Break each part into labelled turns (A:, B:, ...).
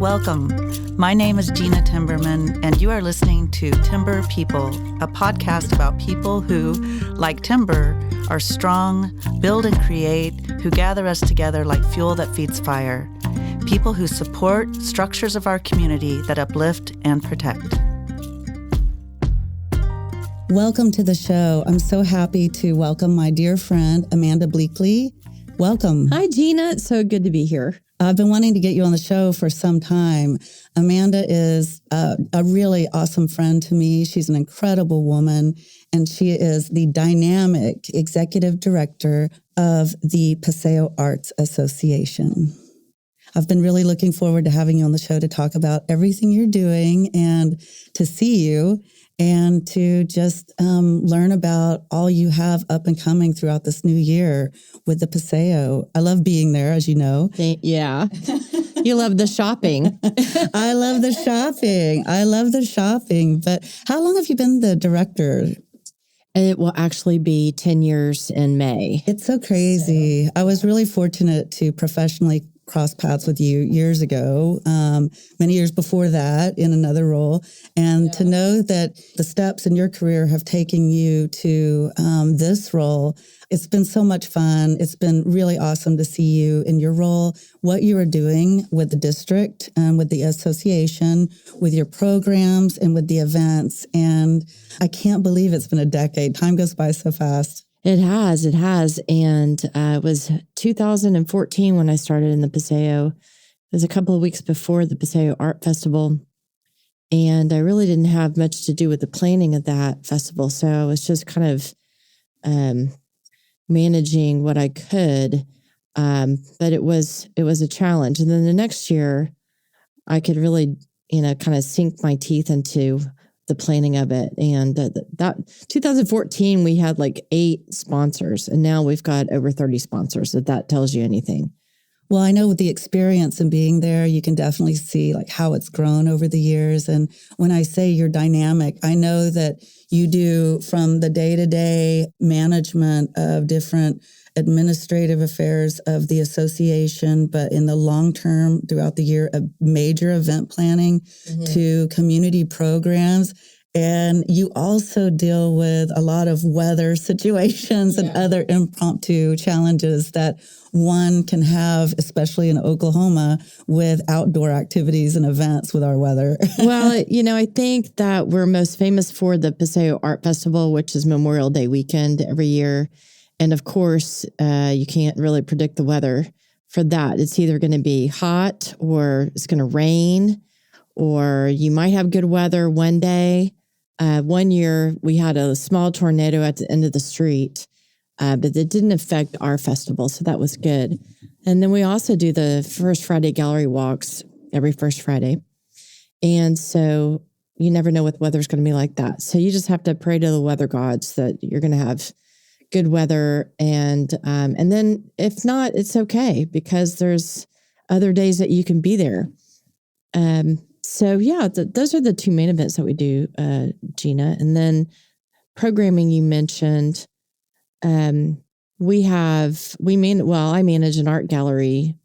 A: Welcome. My name is Gena Timberman, and you are listening to Timber People, a podcast about people who, like timber, are strong, build and create, who gather us together like fuel that feeds fire. People who support structures of our community that uplift and protect.
B: Welcome to the show. I'm so happy to welcome my dear friend, Amanda Bleakley. Welcome.
C: Hi, Gena. It's so good to be here.
B: I've been wanting to get you on the show for some time. Amanda is a really awesome friend to me. She's an incredible woman, and she is the dynamic executive director of the Paseo Arts Association. I've been really looking forward to having you on the show to talk about everything you're doing and to see you and to just learn about all you have up and coming throughout this new year with the Paseo. I love being there, as you know.
C: Yeah. You love the shopping.
B: I love the shopping. But how long have you been the director?
C: It will actually be 10 years in May.
B: It's so crazy. I was really fortunate to professionally cross paths with you years ago, many years before that in another role. And to know that the steps in your career have taken you to this role, it's been so much fun. It's been really awesome to see you in your role, what you are doing with the district and with the association, with your programs and with the events. And I can't believe it's been a decade. Time goes by so fast.
C: It has. And it was 2014 when I started in the Paseo. It was a couple of weeks before the Paseo Art Festival. And I really didn't have much to do with the planning of that festival. So I was just kind of managing what I could. But it was a challenge. And then the next year, I could really, kind of sink my teeth into the planning of it. And that 2014, we had like 8 sponsors, and now we've got over 30 sponsors, if that tells you anything.
B: Well, I know with the experience and being there, you can definitely see like how it's grown over the years. And when I say you're dynamic, I know that you do from the day-to-day management of different administrative affairs of the association, but in the long term throughout the year, a major event planning to community programs. And you also deal with a lot of weather situations and other impromptu challenges that one can have, especially in Oklahoma, with outdoor activities and events with our weather.
C: Well, I think that we're most famous for the Paseo Art Festival, which is Memorial Day weekend every year. And of course, you can't really predict the weather for that. It's either going to be hot or it's going to rain, or you might have good weather one day. One year we had a small tornado at the end of the street, but it didn't affect our festival. So that was good. And then we also do the First Friday gallery walks every first Friday. And so you never know what the weather's going to be like that. So you just have to pray to the weather gods that you're going to have good weather. And then if not, it's okay, because there's other days that you can be there. So yeah, those are the 2 main events that we do, Gena. And then programming you mentioned, I manage an art gallery,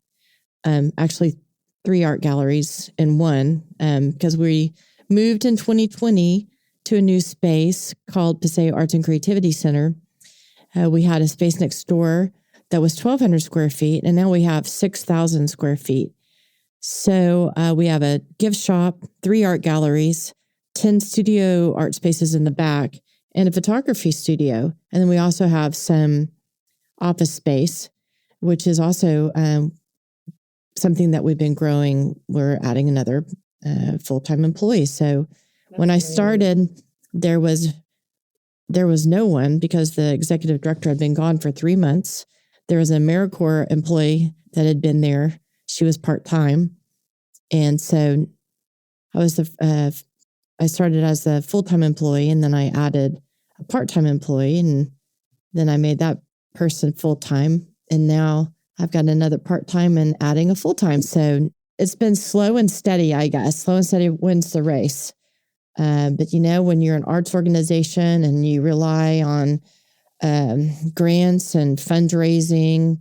C: actually 3 art galleries in one, because we moved in 2020 to a new space called Paseo Arts and Creativity Center. We had a space next door that was 1,200 square feet, and now we have 6,000 square feet. So we have a gift shop, 3 art galleries, 10 studio art spaces in the back, and a photography studio. And then we also have some office space, which is also something that we've been growing. We're adding another full-time employee. So when I started, there was no one, because the executive director had been gone for 3 months. There was an AmeriCorps employee that had been there. She was part-time. And so I started as a full-time employee, and then I added a part-time employee, and then I made that person full-time. And now I've got another part-time and adding a full-time. So it's been slow and steady, I guess. Slow and steady wins the race. But when you're an arts organization and you rely on grants and fundraising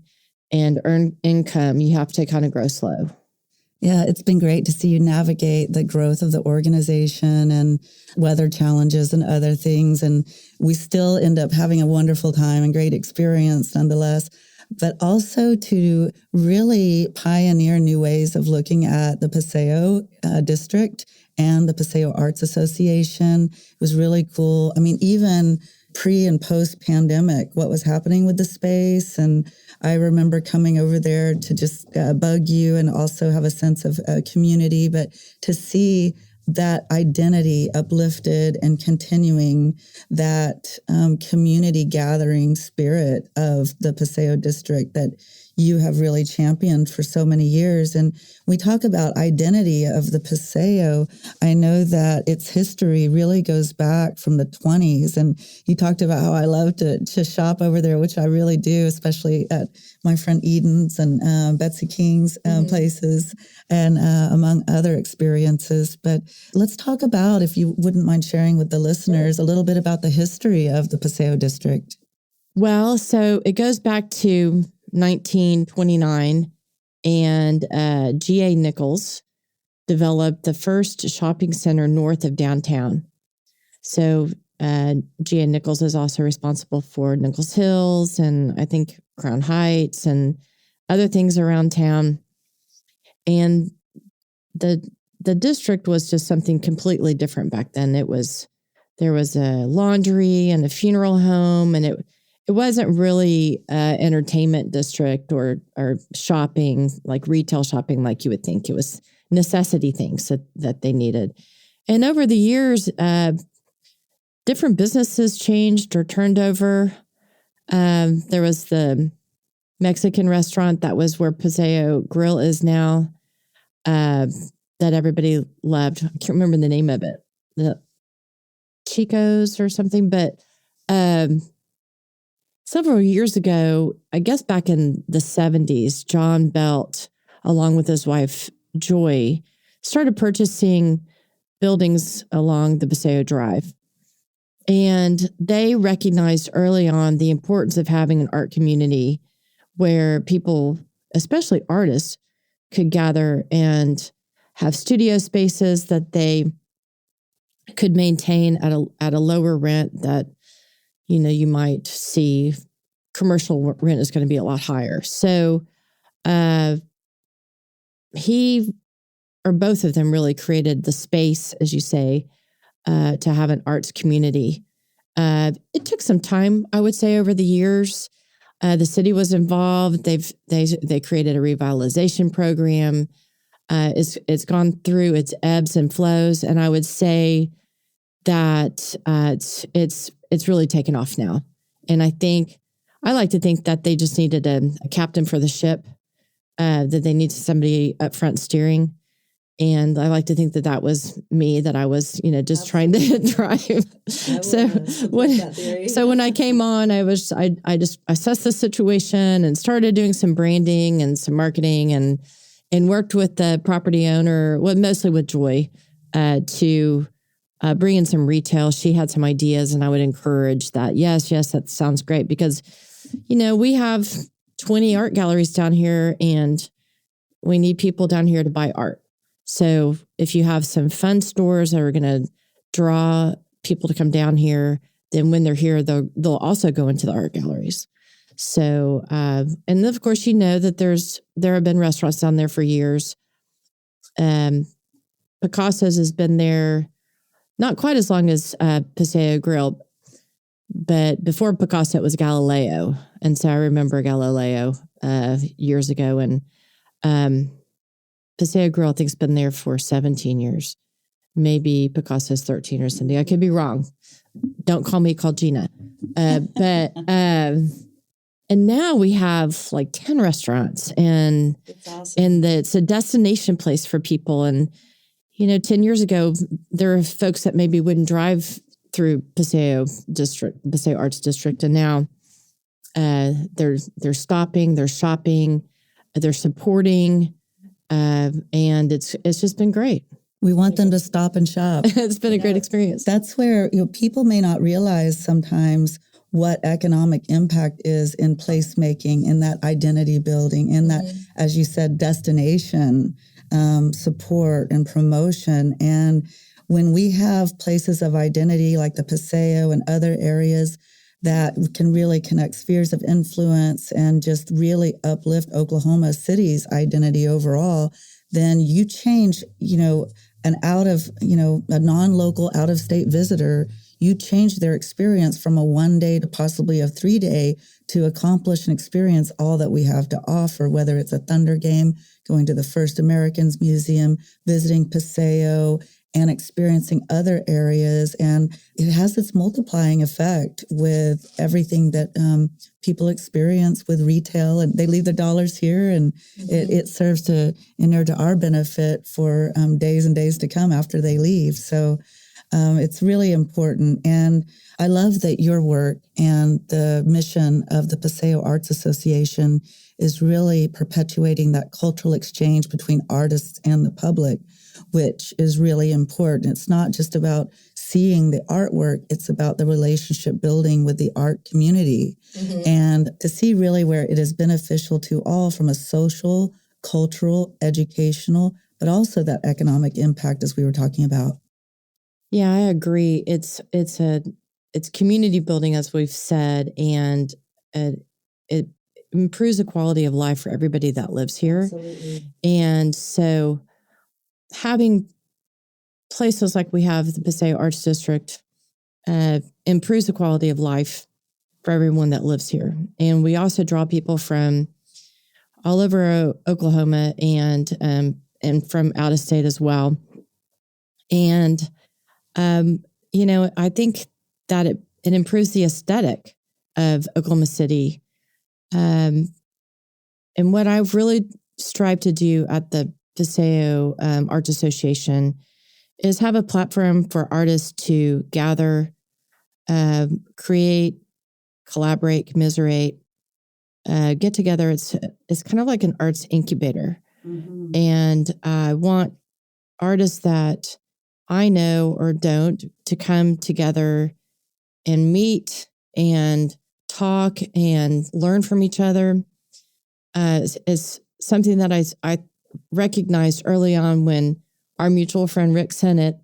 C: and earn income, you have to kind of grow slow.
B: Yeah, it's been great to see you navigate the growth of the organization and weather challenges and other things. And we still end up having a wonderful time and great experience nonetheless, but also to really pioneer new ways of looking at the Paseo District and the Paseo Arts Association. It was really cool. I mean, even pre and post pandemic, what was happening with the space. And I remember coming over there to just bug you and also have a sense of community, but to see that identity uplifted and continuing that community gathering spirit of the Paseo District that you have really championed for so many years. And we talk about identity of the Paseo. I know that its history really goes back from the 20s. And you talked about how I love to shop over there, which I really do, especially at my friend Eden's and Betsy King's places and among other experiences. But let's talk about, if you wouldn't mind sharing with the listeners, a little bit about the history of the Paseo District.
C: Well, so it goes back to 1929, and G.A. Nichols developed the first shopping center north of downtown. So G.A. Nichols is also responsible for Nichols Hills and I think Crown Heights and other things around town. And the district was just something completely different back then. There was a laundry and a funeral home, and it wasn't really entertainment district or shopping, like retail shopping, like you would think. It was necessity things that they needed. And over the years, different businesses changed or turned over. There was the Mexican restaurant that was where Paseo Grill is now, that everybody loved. I can't remember the name of it, the Chico's or something, but several years ago, I guess back in the 70s, John Belt, along with his wife, Joy, started purchasing buildings along the Paseo Drive. And they recognized early on the importance of having an art community where people, especially artists, could gather and have studio spaces that they could maintain at a lower rent that, you know, you might see commercial rent is going to be a lot higher. So he, or both of them, really created the space, as you say, to have an arts community. It took some time, I would say, over the years. The city was involved. They created a revitalization program. It's gone through its ebbs and flows, and I would say that it's really taken off now. And I like to think that they just needed a captain for the ship, that they needed somebody up front steering. And I like to think that was me, that I was, just trying to drive. So when I came on, I just assessed the situation and started doing some branding and some marketing and worked with the property owner, well, mostly with Joy, to bring in some retail. She had some ideas, and I would encourage that. Yes, that sounds great, because, we have 20 art galleries down here, and we need people down here to buy art. So if you have some fun stores that are going to draw people to come down here, then when they're here, they'll also go into the art galleries. So, and of course, that there have been restaurants down there for years. Picasso's has been there not quite as long as Paseo Grill, but before Picasso, it was Galileo. And so I remember Galileo years ago, and Paseo Grill, I think, has been there for 17 years. Maybe Picasso's 13 or something. I could be wrong. Don't call me, call Gena. But and now we have like 10 restaurants, and it's awesome. And it's a destination place for people. And 10 years ago, there are folks that maybe wouldn't drive through Paseo Arts District, and now they're stopping, they're shopping, they're supporting, and it's just been great.
B: We want them to stop and shop.
C: It's been a great experience.
B: That's where people may not realize sometimes what economic impact is in placemaking, in that identity building, in that, as you said, destination. support and promotion. And when we have places of identity like the Paseo and other areas that can really connect spheres of influence and just really uplift Oklahoma City's identity overall, then you change, a non-local, out-of-state visitor, you change their experience from a 1 day to possibly a 3 day to accomplish and experience all that we have to offer, whether it's a Thunder game, going to the First Americans Museum, visiting Paseo, and experiencing other areas. And it has its multiplying effect with everything that people experience with retail, and they leave their dollars here, and it serves to inure to our benefit for days and days to come after they leave. So it's really important. And I love that your work and the mission of the Paseo Arts Association is really perpetuating that cultural exchange between artists and the public, which is really important. It's not just about seeing the artwork, it's about the relationship building with the art community. And to see really where it is beneficial to all from a social, cultural, educational, but also that economic impact as we were talking about.
C: Yeah, I agree. It's community building, as we've said, and it improves the quality of life for everybody that lives here.
B: Absolutely.
C: And so having places like we have the Paseo Arts District improves the quality of life for everyone that lives here. And we also draw people from all over Oklahoma and from out of state as well. And I think that it improves the aesthetic of Oklahoma City. And what I've really strived to do at the Paseo Arts Association is have a platform for artists to gather, create, collaborate, commiserate, get together. It's kind of like an arts incubator. And I want artists that I know or don't to come together and meet and talk and learn from each other. Is something that I recognized early on when our mutual friend Rick Sennett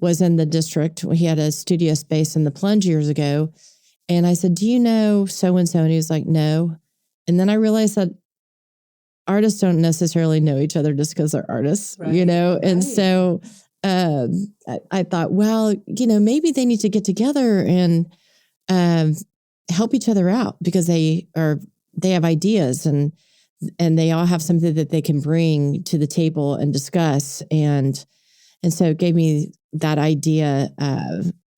C: was in the district. He had a studio space in the Plunge years ago. And I said, do you know so-and-so? And he was like, no. And then I realized that artists don't necessarily know each other just because they're artists, And so I thought, well, maybe they need to get together and help each other out because they have ideas and they all have something that they can bring to the table and discuss. And so it gave me that idea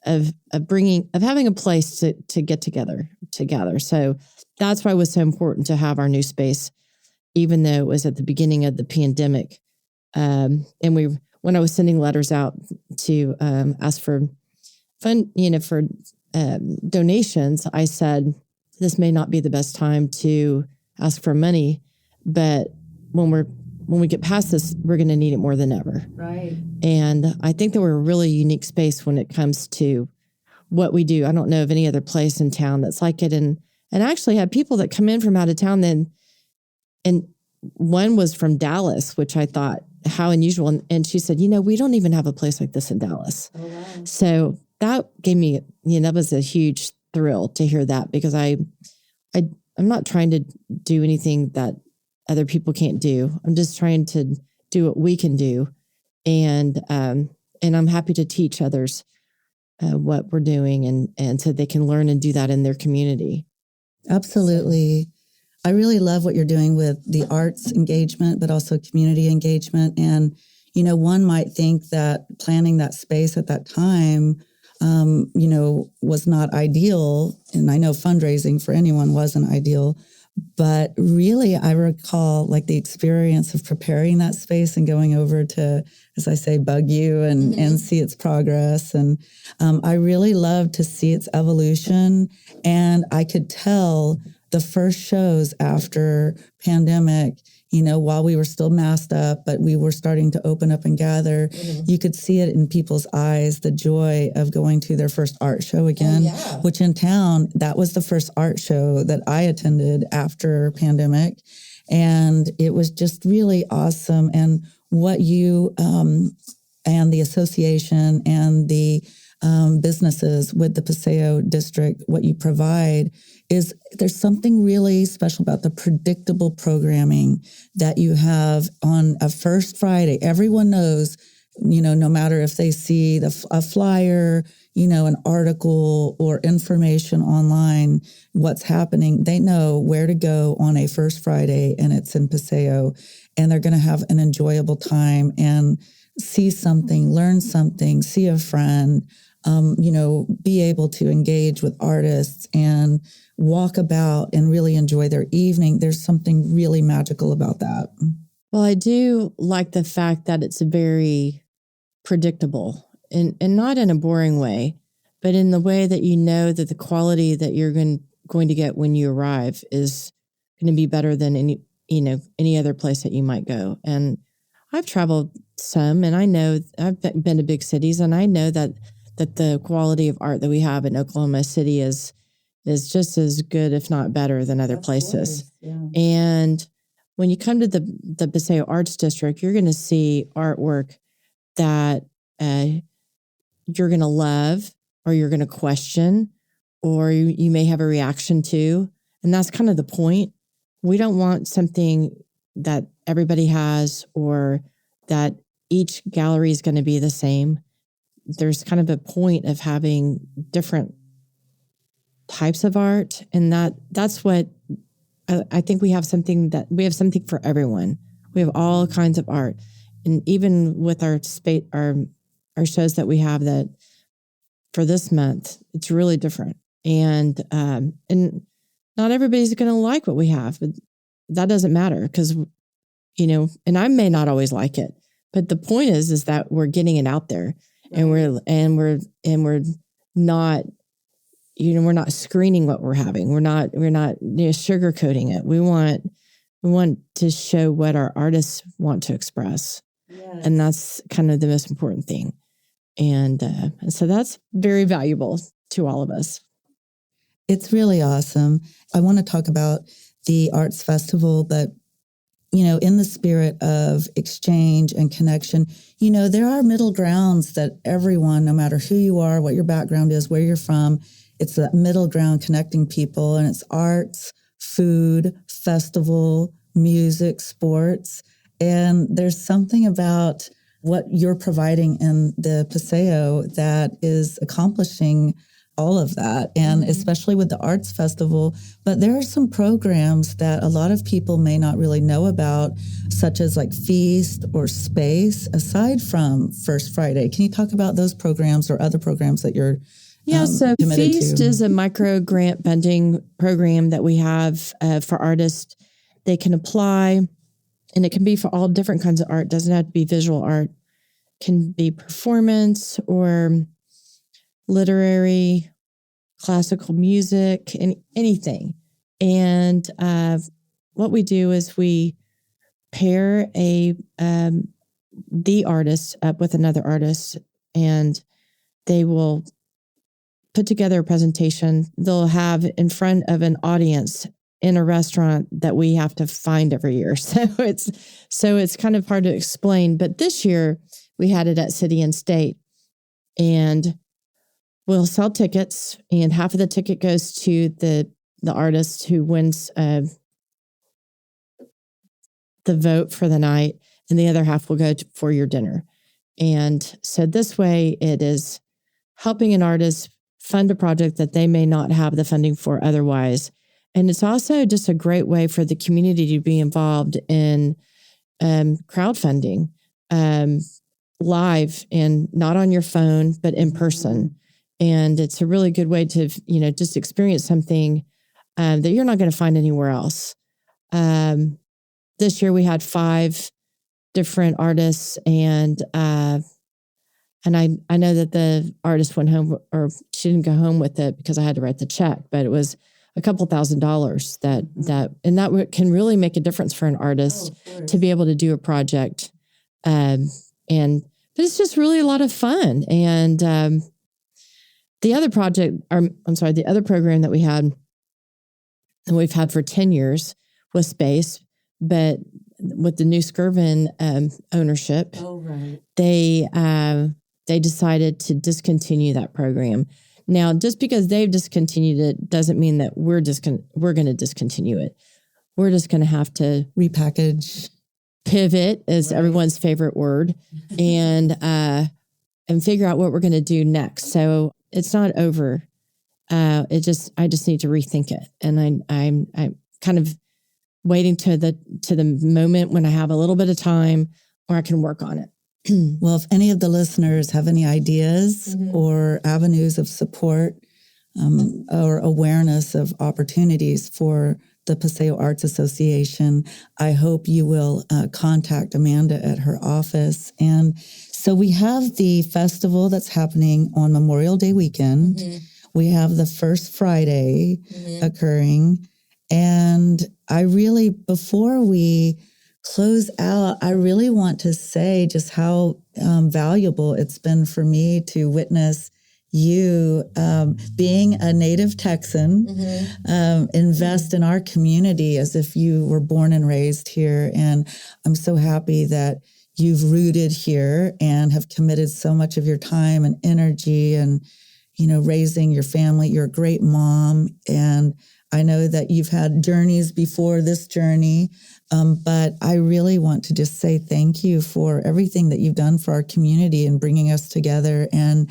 C: of having a place to get together. So that's why it was so important to have our new space, even though it was at the beginning of the pandemic. And when I was sending letters out to ask for for donations, I said, this may not be the best time to ask for money, but when we get past this, we're going to need it more than ever.
B: Right.
C: And I think that we're a really unique space when it comes to what we do. I don't know of any other place in town that's like it. And actually have people that come in from out of town then, and one was from Dallas, which I thought, how unusual. And she said, we don't even have a place like this in Dallas.
B: Oh, wow.
C: So that gave me, that was a huge thrill to hear that, because I'm not trying to do anything that other people can't do. I'm just trying to do what we can do. And I'm happy to teach others what we're doing and so they can learn and do that in their community.
B: Absolutely. I really love what you're doing with the arts engagement, but also community engagement. And, one might think that planning that space at that time, was not ideal. And I know fundraising for anyone wasn't ideal. But really, I recall the experience of preparing that space and going over to, as I say, bug you and see its progress. And I really loved to see its evolution. And I could tell the first shows after pandemic, while we were still masked up, but we were starting to open up and gather, you could see it in people's eyes, the joy of going to their first art show again, which in town, that was the first art show that I attended after pandemic. And it was just really awesome. And what you and the association and the businesses with the Paseo District, what you provide is there's something really special about the predictable programming that you have on a first Friday. Everyone knows, no matter if they see a flyer, an article or information online, what's happening, they know where to go on a first Friday, and it's in Paseo, and they're going to have an enjoyable time and see something, learn something, see a friend, be able to engage with artists and walk about and really enjoy their evening. There's something really magical about that.
C: Well, I do like the fact that it's very predictable and not in a boring way, but in the way that that the quality that you're going to get when you arrive is going to be better than any other place that you might go. And I've traveled some, and I know I've been to big cities, and I know that the quality of art that we have in Oklahoma City is just as good, if not better, than other places.
B: Yeah.
C: And when you come to the Paseo Arts District, you're going to see artwork that you're going to love, or you're going to question, or you may have a reaction to. And that's kind of the point. We don't want something that everybody has, or that each gallery is going to be the same. There's kind of a point of having different types of art. And that's what I think we have something for everyone. We have all kinds of art. And even with our shows that we have that for this month, it's really different. And not everybody's going to like what we have, but that doesn't matter because, and I may not always like it, but the point is that we're getting it out there, and we're not, we're not screening what we're having. We're not sugarcoating it. We want to show what our artists want to express. Yes. And that's kind of the most important thing. And so that's very valuable to all of us.
B: It's really awesome. I want to talk about the Arts Festival, but, in the spirit of exchange and connection, there are middle grounds that everyone, no matter who you are, what your background is, where you're from, it's that middle ground connecting people, and it's arts, food, festival, music, sports. And there's something about what you're providing in the Paseo that is accomplishing all of that, and especially with the Arts Festival. But there are some programs that a lot of people may not really know about, such as like Feast or Space, aside from First Friday. Can you talk about those programs or other programs that you're
C: so Feast is a micro grant funding program that we have for artists. They can apply, and it can be for all different kinds of art. It doesn't have to be visual art. It can be performance or literary, classical music, and anything. And what we do is we pair the artist up with another artist, and they will put together a presentation. They'll have in front of an audience in a restaurant that we have to find every year. So it's kind of hard to explain. But this year we had it at City and State, and we'll sell tickets, and half of the ticket goes to the artist who wins the vote for the night, and the other half will go for your dinner. And so this way it is helping an artist fund a project that they may not have the funding for otherwise. And it's also just a great way for the community to be involved in crowdfunding live, and not on your phone, but in person. And it's a really good way to, just experience something that you're not going to find anywhere else. This year we had 5 different artists, and I know that the artist went home, or she didn't go home with it because I had to write the check, but it was a couple $1,000s that can really make a difference for an artist to be able to do a project. But it's just really a lot of fun. And the other program that we had, and we've had for 10 years was space, but with the new Skirvin ownership, they decided to discontinue that program. Now, just because they've discontinued it doesn't mean that we're going to discontinue it. We're just going to have to
B: repackage,
C: pivot is everyone's favorite word, and figure out what we're going to do next. So it's not over. I just need to rethink it, and I'm kind of waiting to the moment when I have a little bit of time where I can work on it.
B: Well, if any of the listeners have any ideas or avenues of support or awareness of opportunities for the Paseo Arts Association, I hope you will contact Amanda at her office. And so we have the festival that's happening on Memorial Day weekend. We have the first Friday occurring. And before we close out, I really want to say just how valuable it's been for me to witness you, being a native Texan, invest in our community as if you were born and raised here. And I'm so happy that you've rooted here and have committed so much of your time and energy and, raising your family. You're a great mom. And I know that you've had journeys before this journey, but I really want to just say thank you for everything that you've done for our community and bringing us together and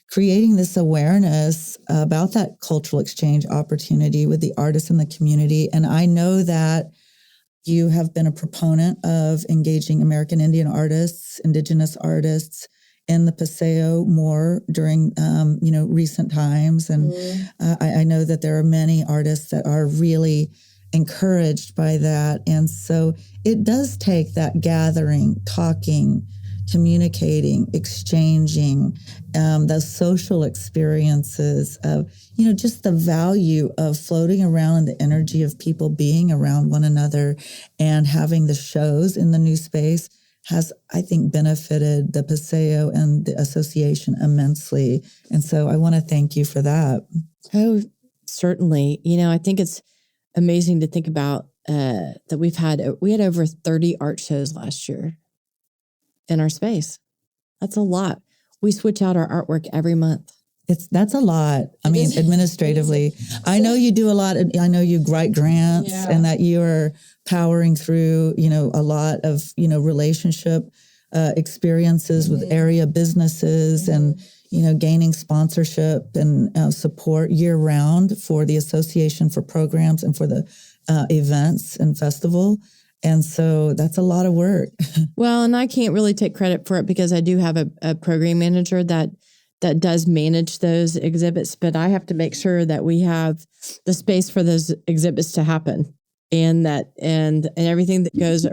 B: creating this awareness about that cultural exchange opportunity with the artists in the community. And I know that you have been a proponent of engaging American Indian artists, Indigenous artists in the Paseo more during, recent times. And I know that there are many artists that are really encouraged by that. And so it does take that gathering, talking, communicating, exchanging, those social experiences of, just the value of floating around in the energy of people being around one another and having the shows in the new space has, I think, benefited the Paseo and the association immensely. And so I want to thank you for that.
C: Oh, certainly. I think it's amazing to think about that we had over 30 art shows last year in our space. That's a lot. We switch out our artwork every month.
B: That's a lot. I mean, administratively, I know you do a lot. I know you write grants and that you are powering through, a lot of, relationship experiences with area businesses and, gaining sponsorship and support year round for the association for programs and for the events and festival. And so that's a lot of work.
C: Well, and I can't really take credit for it because I do have a program manager that does manage those exhibits, but I have to make sure that we have the space for those exhibits to happen and everything that goes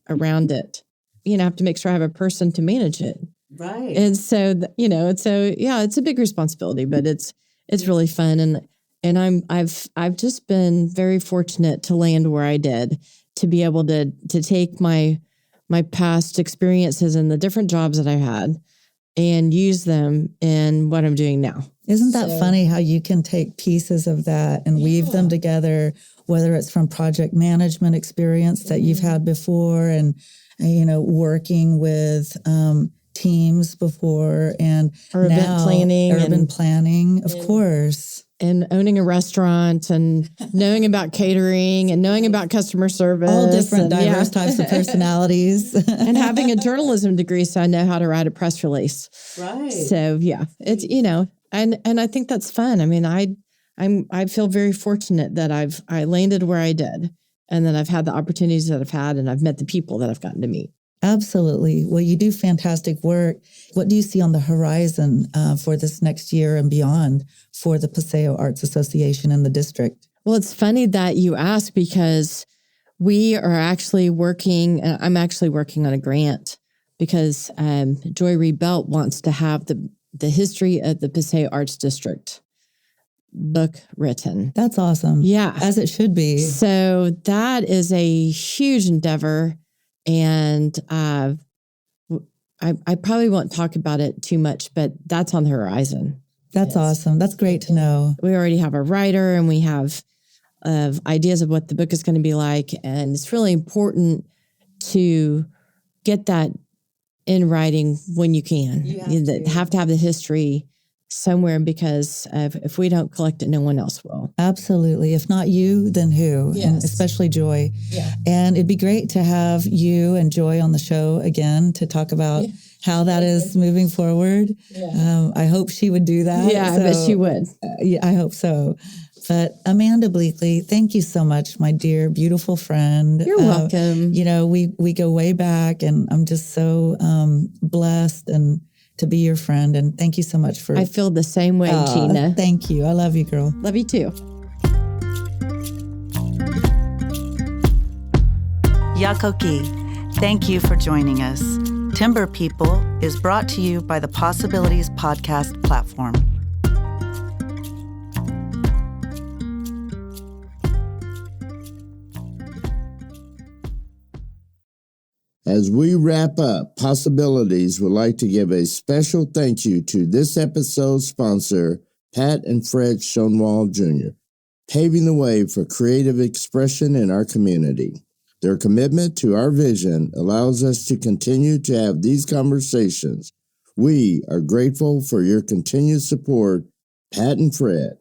C: around it. I have to make sure I have a person to manage it.
B: Right.
C: And so, it's a big responsibility, but it's really fun. And I've just been very fortunate to land where I did, to be able to take my past experiences and the different jobs that I've had and use them in what I'm doing now.
B: Isn't that funny how you can take pieces of that and weave them together, whether it's from project management experience that you've had before and, working with teams before and urban planning, of course.
C: And owning a restaurant and knowing about catering and knowing about customer service.
B: All different diverse types of personalities.
C: And having a journalism degree, so I know how to write a press release.
B: Right.
C: So it's, and I think that's fun. I mean, I feel very fortunate that I landed where I did and that I've had the opportunities that I've had and I've met the people that I've gotten to meet.
B: Absolutely. Well, you do fantastic work. What do you see on the horizon for this next year and beyond for the Paseo Arts Association in the district?
C: Well, it's funny that you ask because we are actually I'm actually working on a grant because Joy Reed Belt wants to have the history of the Paseo Arts District book written.
B: That's awesome.
C: Yeah.
B: As it should be.
C: So that is a huge endeavor. And I probably won't talk about it too much, but that's on the horizon.
B: That's awesome. That's great to know.
C: We already have a writer and we have ideas of what the book is going to be like. And it's really important to get that in writing when you can. You have to have the history somewhere, because if we don't collect it, no one else will.
B: Absolutely. If not you, then who?
C: Yes.
B: And especially Joy.
C: Yeah.
B: And it'd be great to have you and Joy on the show again to talk about how that is moving forward.
C: Yeah.
B: I hope she would do that.
C: Yeah, I bet she would.
B: Yeah, I hope so. But Amanda Bleakley, thank you so much, my dear, beautiful friend.
C: You're welcome.
B: We go way back, and I'm just so blessed and to be your friend. And thank you so much for...
C: I feel the same way, Gena.
B: Thank you. I love you, girl.
C: Love you too.
A: Yakoki, thank you for joining us. Timber People is brought to you by the Possibilities Podcast platform.
D: As we wrap up, Possibilities would like to give a special thank you to this episode's sponsor, Pat and Fred Schoenwald Jr., paving the way for creative expression in our community. Their commitment to our vision allows us to continue to have these conversations. We are grateful for your continued support, Pat and Fred.